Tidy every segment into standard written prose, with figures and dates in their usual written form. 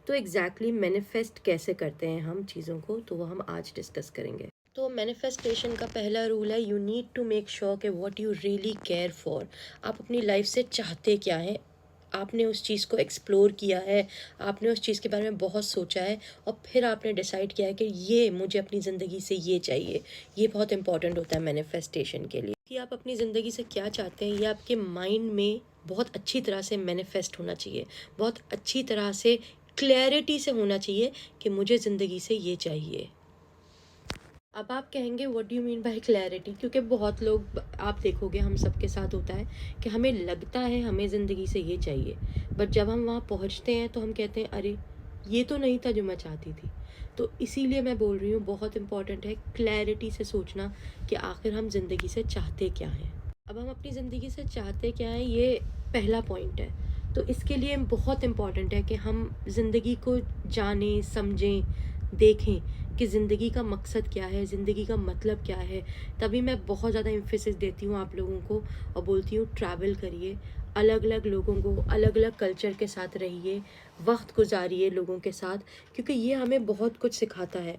तो exactly manifest कैसे करते हैं हम चीज़ों को, तो वो हम आज डिस्कस करेंगे। तो मैनिफेस्टेशन का पहला रूल है, you need to make sure कि what you really care for, आप अपनी लाइफ से चाहते क्या हैं। आपने उस चीज़ को एक्सप्लोर किया है, आपने उस चीज़ के बारे में बहुत सोचा है, और फिर आपने डिसाइड किया है कि ये मुझे अपनी ज़िंदगी से ये चाहिए। ये बहुत इंपॉर्टेंट होता है मैनिफेस्टेशन के लिए कि आप अपनी ज़िंदगी से क्या चाहते हैं। ये आपके माइंड में बहुत अच्छी तरह से मैनिफेस्ट होना चाहिए, बहुत अच्छी तरह से क्लैरिटी से होना चाहिए कि मुझे ज़िंदगी से ये चाहिए। अब आप कहेंगे what do you mean by clarity, क्योंकि बहुत लोग आप देखोगे हम सबके साथ होता है कि हमें लगता है हमें ज़िंदगी से ये चाहिए, बट जब हम वहाँ पहुँचते हैं तो हम कहते हैं अरे ये तो नहीं था जो मैं चाहती थी। तो इसीलिए मैं बोल रही हूँ बहुत इंपॉर्टेंट है क्लैरिटी से सोचना कि आखिर हम ज़िंदगी से चाहते क्या हैं। अब हम अपनी ज़िंदगी से चाहते क्या हैं, ये पहला पॉइंट है। तो इसके लिए बहुत इम्पॉर्टेंट है कि हम ज़िंदगी को जानें, समझें, देखें कि ज़िंदगी का मकसद क्या है, ज़िंदगी का मतलब क्या है। तभी मैं बहुत ज़्यादा एम्फेसिस देती हूँ आप लोगों को और बोलती हूँ ट्रैवल करिए, अलग अलग लोगों को, अलग अलग कल्चर के साथ रहिए, वक्त गुजारिए लोगों के साथ, क्योंकि ये हमें बहुत कुछ सिखाता है।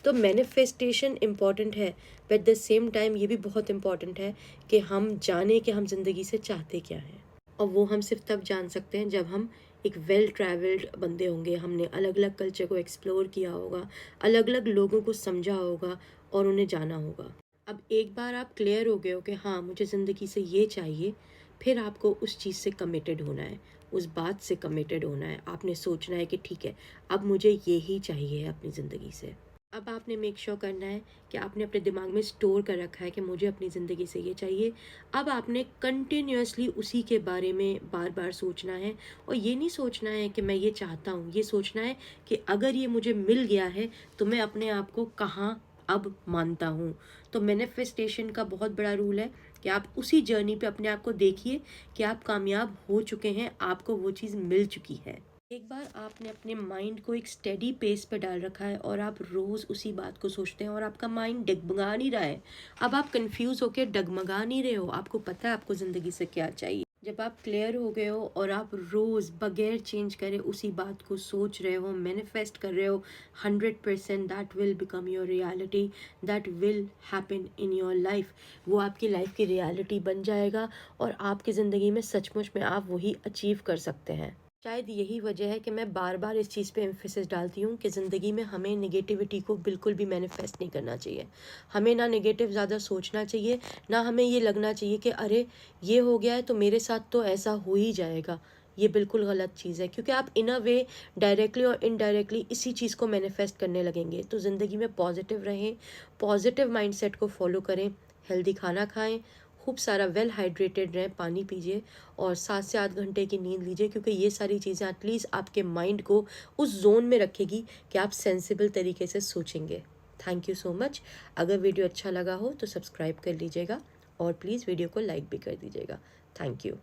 तो मैनिफेस्टेशन इम्पॉर्टेंट है, but at the same time ये भी बहुत इम्पॉर्टेंट है कि हम जाने कि हम ज़िंदगी से चाहते क्या हैं। और वो हम सिर्फ तब जान सकते हैं जब हम एक वेल ट्रैवल्ड बंदे होंगे, हमने अलग अलग कल्चर को एक्सप्लोर किया होगा, अलग अलग लोगों को समझा होगा और उन्हें जाना होगा। अब एक बार आप क्लियर हो गए हो कि हाँ मुझे ज़िंदगी से ये चाहिए, फिर आपको उस चीज़ से कमिटेड होना है, उस बात से कमिटेड होना है। आपने सोचना है कि ठीक है अब मुझे ये ही चाहिए अपनी ज़िंदगी से। अब आपने मेक श्योर करना है कि आपने अपने दिमाग में स्टोर कर रखा है कि मुझे अपनी ज़िंदगी से ये चाहिए। अब आपने कंटिन्यूअसली उसी के बारे में बार बार सोचना है, और ये नहीं सोचना है कि मैं ये चाहता हूँ, ये सोचना है कि अगर ये मुझे मिल गया है तो मैं अपने आप को कहाँ अब मानता हूँ। तो मैनिफेस्टेशन का बहुत बड़ा रूल है कि आप उसी जर्नी पे अपने आप को देखिए कि आप कामयाब हो चुके हैं, आपको वो चीज़ मिल चुकी है। एक बार आपने अपने माइंड को एक स्टेडी पेस पर डाल रखा है और आप रोज़ उसी बात को सोचते हैं और आपका माइंड डगमगा नहीं रहा है, अब आप कंफ्यूज होकर डगमगा नहीं रहे हो, आपको पता है आपको ज़िंदगी से क्या चाहिए। जब आप क्लियर हो गए हो और आप रोज़ बगैर चेंज करे उसी बात को सोच रहे हो, मैनिफेस्ट कर रहे हो, 100% that will become your reality, that will happen in your life. वो आपकी लाइफ की रियलिटी बन जाएगा और आपकी ज़िंदगी में सचमुच में आप वही अचीव कर सकते हैं। शायद यही वजह है कि मैं बार बार इस चीज़ पे एम्फेसिस डालती हूँ कि ज़िंदगी में हमें नेगेटिविटी को बिल्कुल भी मैनिफेस्ट नहीं करना चाहिए। हमें ना नेगेटिव ज़्यादा सोचना चाहिए, ना हमें ये लगना चाहिए कि अरे ये हो गया है तो मेरे साथ तो ऐसा हो ही जाएगा। ये बिल्कुल गलत चीज़ है, क्योंकि आप इन अ वे डायरेक्टली और इनडायरेक्टली इसी चीज़ को मैनिफेस्ट करने लगेंगे। तो ज़िंदगी में पॉजिटिव रहें, पॉजिटिव माइंडसेट को फॉलो करें, हेल्दी खाना खाएं, खूब सारा वेल हाइड्रेटेड रहें, पानी पीजिए और 7 से 8 घंटे की नींद लीजिए, क्योंकि ये सारी चीज़ें एटलीस्ट आपके माइंड को उस जोन में रखेगी कि आप सेंसिबल तरीके से सोचेंगे। Thank you so much. अगर वीडियो अच्छा लगा हो तो सब्सक्राइब कर लीजिएगा और प्लीज़ वीडियो को लाइक भी कर दीजिएगा। Thank you.